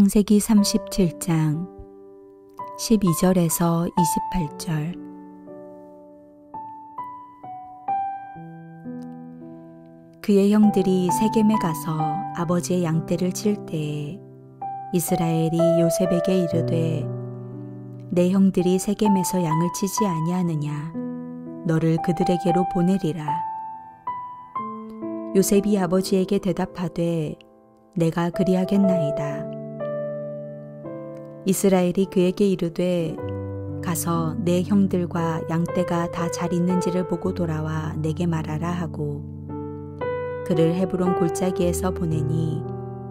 창세기 37장 12절에서 28절. 그의 형들이 세겜에 가서 아버지의 양떼를 칠 때에 이스라엘이 요셉에게 이르되 내 형들이 세겜에서 양을 치지 아니하느냐, 너를 그들에게로 보내리라. 요셉이 아버지에게 대답하되 내가 그리하겠나이다. 이스라엘이 그에게 이르되 가서 내 형들과 양떼가 다 잘 있는지를 보고 돌아와 내게 말하라 하고 그를 헤브론 골짜기에서 보내니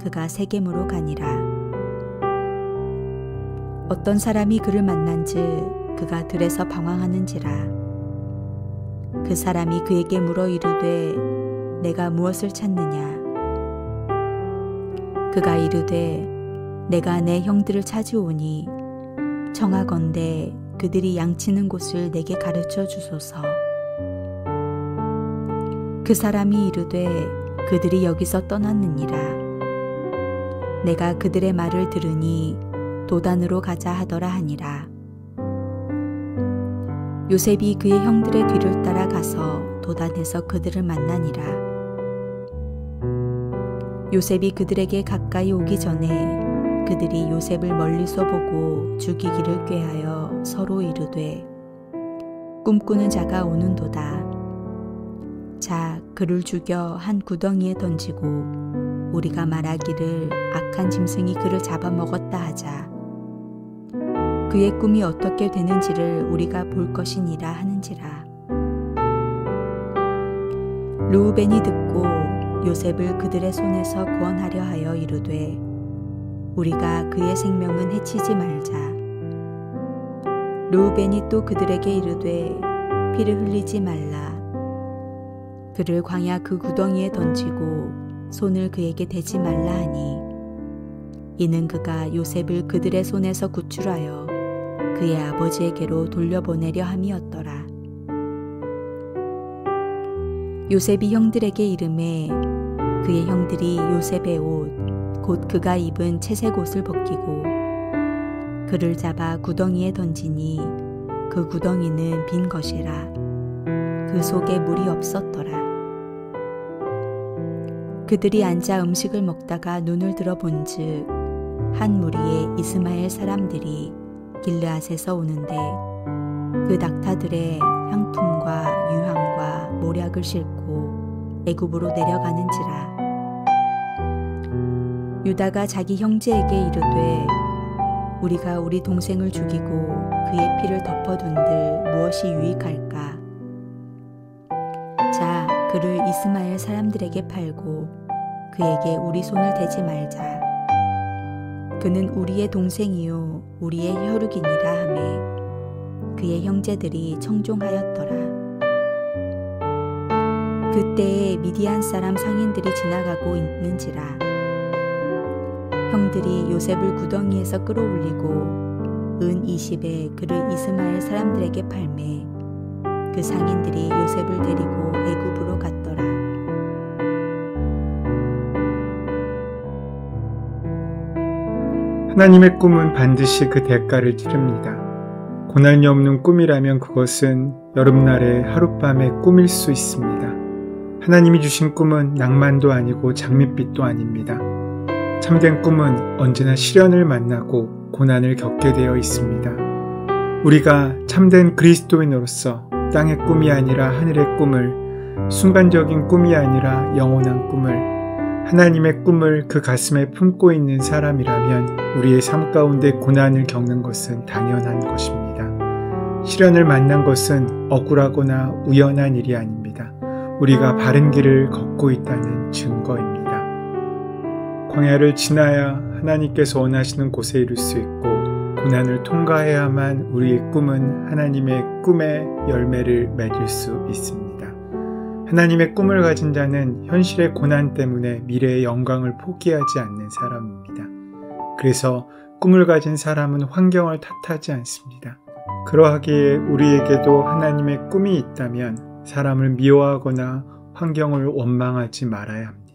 그가 세겜으로 가니라. 어떤 사람이 그를 만난즉 그가 들에서 방황하는지라. 그 사람이 그에게 물어 이르되 내가 무엇을 찾느냐. 그가 이르되 내가 내 형들을 찾으오니 청하건대 그들이 양치는 곳을 내게 가르쳐 주소서. 그 사람이 이르되 그들이 여기서 떠났느니라. 내가 그들의 말을 들으니 도단으로 가자 하더라 하니라. 요셉이 그의 형들의 뒤를 따라 가서 도단에서 그들을 만나니라. 요셉이 그들에게 가까이 오기 전에 그들이 요셉을 멀리서 보고 죽이기를 꾀하여 서로 이르되 꿈꾸는 자가 오는도다. 자, 그를 죽여 한 구덩이에 던지고 우리가 말하기를 악한 짐승이 그를 잡아먹었다 하자. 그의 꿈이 어떻게 되는지를 우리가 볼 것이니라 하는지라. 르우벤이 듣고 요셉을 그들의 손에서 구원하려 하여 이르되 우리가 그의 생명은 해치지 말자. 르우벤이 또 그들에게 이르되 피를 흘리지 말라. 그를 광야 그 구덩이에 던지고 손을 그에게 대지 말라 하니 이는 그가 요셉을 그들의 손에서 구출하여 그의 아버지에게로 돌려보내려 함이었더라. 요셉이 형들에게 이르매 그의 형들이 요셉의 옷 곧 그가 입은 채색 옷을 벗기고 그를 잡아 구덩이에 던지니 그 구덩이는 빈 것이라. 그 속에 물이 없었더라. 그들이 앉아 음식을 먹다가 눈을 들어 본즉 한 무리의 이스마엘 사람들이 길르앗에서 오는데 그 낙타들의 향품과 유향과 모략을 싣고 애굽으로 내려가는지라. 유다가 자기 형제에게 이르되 우리가 우리 동생을 죽이고 그의 피를 덮어둔들 무엇이 유익할까. 자, 그를 이스마엘 사람들에게 팔고 그에게 우리 손을 대지 말자. 그는 우리의 동생이요 우리의 혈육이니라 하매 그의 형제들이 청종하였더라. 그때에 미디안 사람 상인들이 지나가고 있는지라. 형들이 요셉을 구덩이에서 끌어올리고 은 20에 그를 이스마엘 사람들에게 팔매 그 상인들이 요셉을 데리고 애굽으로 갔더라. 하나님의 꿈은 반드시 그 대가를 치릅니다. 고난이 없는 꿈이라면 그것은 여름날의 하룻밤의 꿈일 수 있습니다. 하나님이 주신 꿈은 낭만도 아니고 장밋빛도 아닙니다. 참된 꿈은 언제나 시련을 만나고 고난을 겪게 되어 있습니다. 우리가 참된 그리스도인으로서 땅의 꿈이 아니라 하늘의 꿈을, 순간적인 꿈이 아니라 영원한 꿈을, 하나님의 꿈을 그 가슴에 품고 있는 사람이라면 우리의 삶 가운데 고난을 겪는 것은 당연한 것입니다. 시련을 만난 것은 억울하거나 우연한 일이 아닙니다. 우리가 바른 길을 걷고 있다는 증거입니다. 광야를 지나야 하나님께서 원하시는 곳에 이룰 수 있고 고난을 통과해야만 우리의 꿈은 하나님의 꿈의 열매를 맺을 수 있습니다. 하나님의 꿈을 가진 자는 현실의 고난 때문에 미래의 영광을 포기하지 않는 사람입니다. 그래서 꿈을 가진 사람은 환경을 탓하지 않습니다. 그러하기에 우리에게도 하나님의 꿈이 있다면 사람을 미워하거나 환경을 원망하지 말아야 합니다.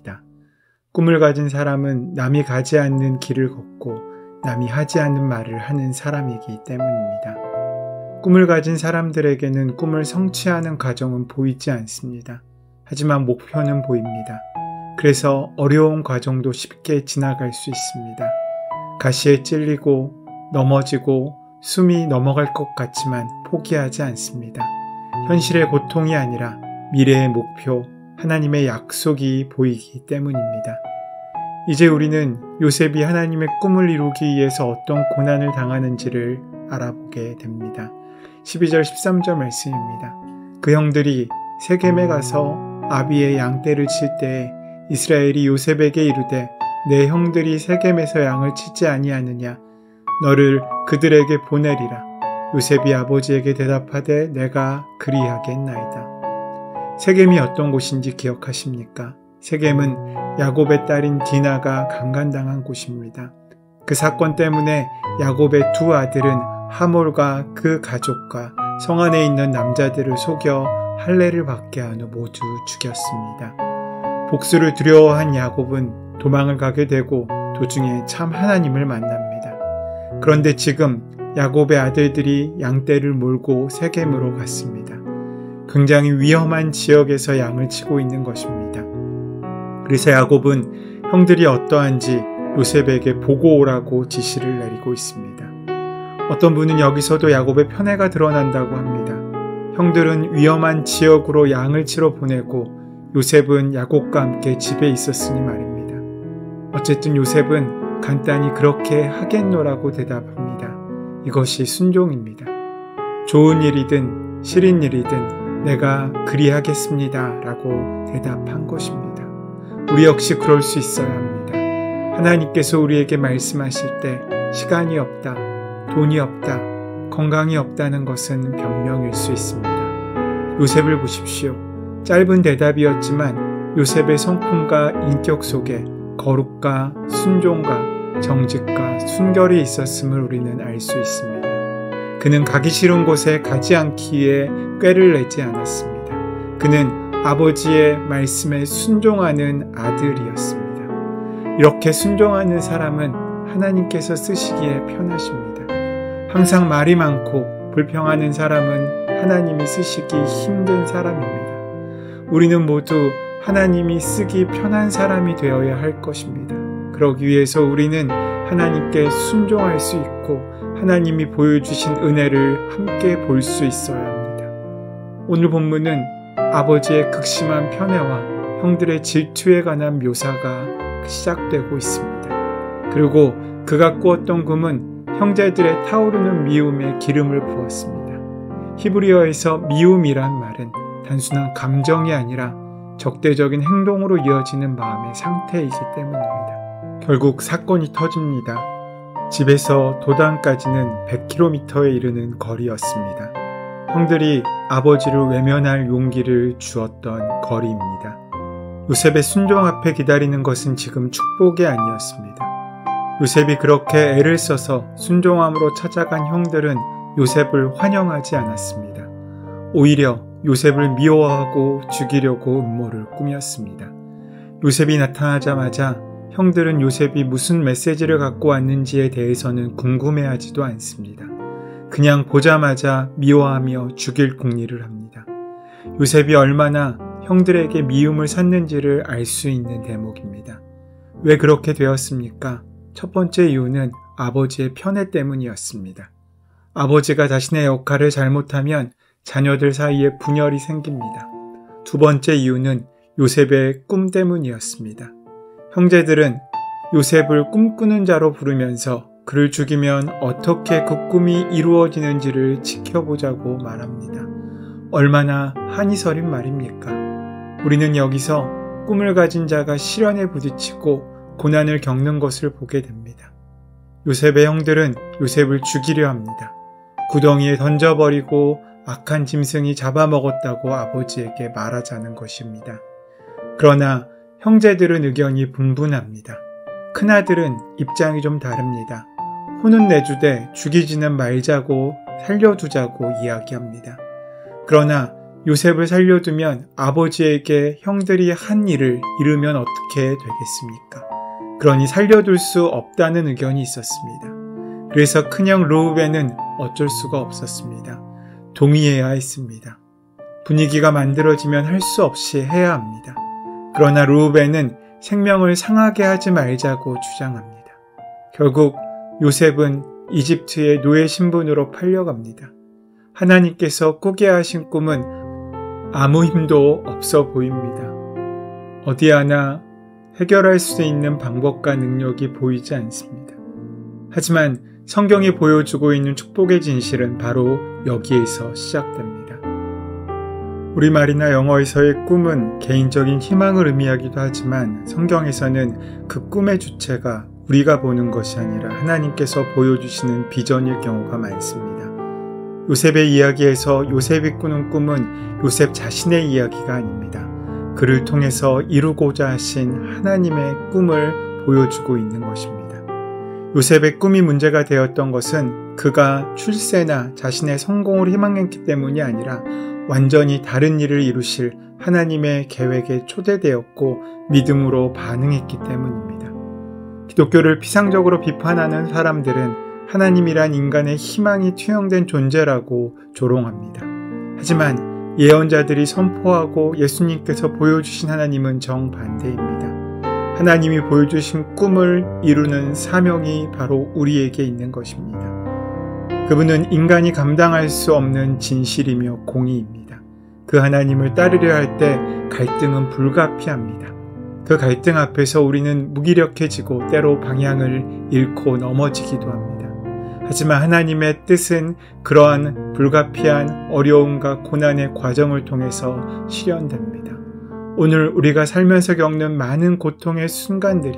꿈을 가진 사람은 남이 가지 않는 길을 걷고 남이 하지 않는 말을 하는 사람이기 때문입니다. 꿈을 가진 사람들에게는 꿈을 성취하는 과정은 보이지 않습니다. 하지만 목표는 보입니다. 그래서 어려운 과정도 쉽게 지나갈 수 있습니다. 가시에 찔리고 넘어지고 숨이 넘어갈 것 같지만 포기하지 않습니다. 현실의 고통이 아니라 미래의 목표, 하나님의 약속이 보이기 때문입니다. 이제 우리는 요셉이 하나님의 꿈을 이루기 위해서 어떤 고난을 당하는지를 알아보게 됩니다. 12절 13절 말씀입니다. 그 형들이 세겜에 가서 아비의 양떼를 칠 때에 이스라엘이 요셉에게 이르되 내 형들이 세겜에서 양을 치지 아니하느냐 너를 그들에게 보내리라. 요셉이 아버지에게 대답하되 내가 그리하겠나이다. 세겜이 어떤 곳인지 기억하십니까? 세겜은 야곱의 딸인 디나가 강간당한 곳입니다. 그 사건 때문에 야곱의 두 아들은 하몰과 그 가족과 성 안에 있는 남자들을 속여 할례를 받게 한 후 모두 죽였습니다. 복수를 두려워한 야곱은 도망을 가게 되고 도중에 참 하나님을 만납니다. 그런데 지금 야곱의 아들들이 양떼를 몰고 세겜으로 갔습니다. 굉장히 위험한 지역에서 양을 치고 있는 것입니다. 그래서 야곱은 형들이 어떠한지 요셉에게 보고 오라고 지시를 내리고 있습니다. 어떤 분은 여기서도 야곱의 편애가 드러난다고 합니다. 형들은 위험한 지역으로 양을 치러 보내고 요셉은 야곱과 함께 집에 있었으니 말입니다. 어쨌든 요셉은 간단히 그렇게 하겠노라고 대답합니다. 이것이 순종입니다. 좋은 일이든 싫은 일이든 내가 그리하겠습니다 라고 대답한 것입니다. 우리 역시 그럴 수 있어야 합니다. 하나님께서 우리에게 말씀하실 때 시간이 없다, 돈이 없다, 건강이 없다는 것은 변명일 수 있습니다. 요셉을 보십시오. 짧은 대답이었지만 요셉의 성품과 인격 속에 거룩과 순종과 정직과 순결이 있었음을 우리는 알 수 있습니다. 그는 가기 싫은 곳에 가지 않기 위해 꾀를 내지 않았습니다. 그는 아버지의 말씀에 순종하는 아들이었습니다. 이렇게 순종하는 사람은 하나님께서 쓰시기에 편하십니다. 항상 말이 많고 불평하는 사람은 하나님이 쓰시기 힘든 사람입니다. 우리는 모두 하나님이 쓰기 편한 사람이 되어야 할 것입니다. 그러기 위해서 우리는 하나님께 순종할 수 있고 하나님이 보여주신 은혜를 함께 볼 수 있어야 합니다. 오늘 본문은 아버지의 극심한 편애와 형들의 질투에 관한 묘사가 시작되고 있습니다. 그리고 그가 꾸었던 금은 형제들의 타오르는 미움에 기름을 부었습니다. 히브리어에서 미움이란 말은 단순한 감정이 아니라 적대적인 행동으로 이어지는 마음의 상태이기 때문입니다. 결국 사건이 터집니다. 집에서 도단까지는 100km에 이르는 거리였습니다. 형들이 아버지를 외면할 용기를 주었던 거리입니다. 요셉의 순종 앞에 기다리는 것은 지금 축복이 아니었습니다. 요셉이 그렇게 애를 써서 순종함으로 찾아간 형들은 요셉을 환영하지 않았습니다. 오히려 요셉을 미워하고 죽이려고 음모를 꾸몄습니다. 요셉이 나타나자마자 형들은 요셉이 무슨 메시지를 갖고 왔는지에 대해서는 궁금해하지도 않습니다. 그냥 보자마자 미워하며 죽일 궁리를 합니다. 요셉이 얼마나 형들에게 미움을 샀는지를 알 수 있는 대목입니다. 왜 그렇게 되었습니까? 첫 번째 이유는 아버지의 편애 때문이었습니다. 아버지가 자신의 역할을 잘못하면 자녀들 사이에 분열이 생깁니다. 두 번째 이유는 요셉의 꿈 때문이었습니다. 형제들은 요셉을 꿈꾸는 자로 부르면서 그를 죽이면 어떻게 그 꿈이 이루어지는지를 지켜보자고 말합니다. 얼마나 한이 서린 말입니까? 우리는 여기서 꿈을 가진 자가 시련에 부딪히고 고난을 겪는 것을 보게 됩니다. 요셉의 형들은 요셉을 죽이려 합니다. 구덩이에 던져버리고 악한 짐승이 잡아먹었다고 아버지에게 말하자는 것입니다. 그러나 형제들은 의견이 분분합니다. 큰아들은 입장이 좀 다릅니다. 혼은 내주되 죽이지는 말자고 살려두자고 이야기합니다. 그러나 요셉을 살려두면 아버지에게 형들이 한 일을 이루면 어떻게 되겠습니까? 그러니 살려둘 수 없다는 의견이 있었습니다. 그래서 큰형 르우벤은 어쩔 수가 없었습니다. 동의해야 했습니다. 분위기가 만들어지면 할 수 없이 해야 합니다. 그러나 르우벤은 생명을 상하게 하지 말자고 주장합니다. 결국 요셉은 이집트의 노예 신분으로 팔려갑니다. 하나님께서 꾸게 하신 꿈은 아무 힘도 없어 보입니다. 어디 하나 해결할 수 있는 방법과 능력이 보이지 않습니다. 하지만 성경이 보여주고 있는 축복의 진실은 바로 여기에서 시작됩니다. 우리말이나 영어에서의 꿈은 개인적인 희망을 의미하기도 하지만 성경에서는 그 꿈의 주체가 우리가 보는 것이 아니라 하나님께서 보여주시는 비전일 경우가 많습니다. 요셉의 이야기에서 요셉이 꾸는 꿈은 요셉 자신의 이야기가 아닙니다. 그를 통해서 이루고자 하신 하나님의 꿈을 보여주고 있는 것입니다. 요셉의 꿈이 문제가 되었던 것은 그가 출세나 자신의 성공을 희망했기 때문이 아니라 완전히 다른 일을 이루실 하나님의 계획에 초대되었고 믿음으로 반응했기 때문입니다. 기독교를 피상적으로 비판하는 사람들은 하나님이란 인간의 희망이 투영된 존재라고 조롱합니다. 하지만 예언자들이 선포하고 예수님께서 보여주신 하나님은 정반대입니다. 하나님이 보여주신 꿈을 이루는 사명이 바로 우리에게 있는 것입니다. 그분은 인간이 감당할 수 없는 진실이며 공의입니다. 그 하나님을 따르려 할 때 갈등은 불가피합니다. 그 갈등 앞에서 우리는 무기력해지고 때로 방향을 잃고 넘어지기도 합니다. 하지만 하나님의 뜻은 그러한 불가피한 어려움과 고난의 과정을 통해서 실현됩니다. 오늘 우리가 살면서 겪는 많은 고통의 순간들이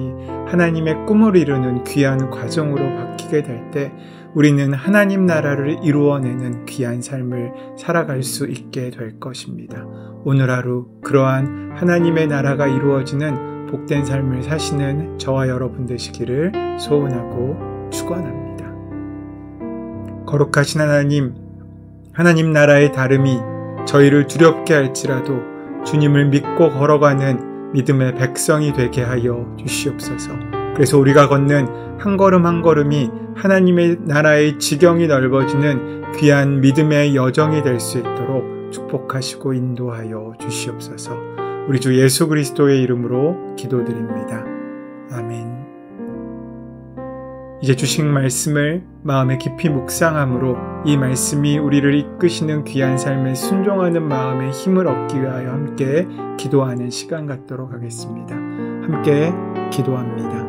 하나님의 꿈을 이루는 귀한 과정으로 바뀌게 될 때 우리는 하나님 나라를 이루어내는 귀한 삶을 살아갈 수 있게 될 것입니다. 오늘 하루 그러한 하나님의 나라가 이루어지는 복된 삶을 사시는 저와 여러분 되시기를 소원하고 축원합니다. 거룩하신 하나님, 하나님 나라의 다름이 저희를 두렵게 할지라도 주님을 믿고 걸어가는 믿음의 백성이 되게 하여 주시옵소서. 그래서 우리가 걷는 한 걸음 한 걸음이 하나님의 나라의 지경이 넓어지는 귀한 믿음의 여정이 될 수 있도록 축복하시고 인도하여 주시옵소서. 우리 주 예수 그리스도의 이름으로 기도드립니다. 아멘. 이제 주신 말씀을 마음에 깊이 묵상함으로 이 말씀이 우리를 이끄시는 귀한 삶에 순종하는 마음의 힘을 얻기 위하여 함께 기도하는 시간 갖도록 하겠습니다. 함께 기도합니다.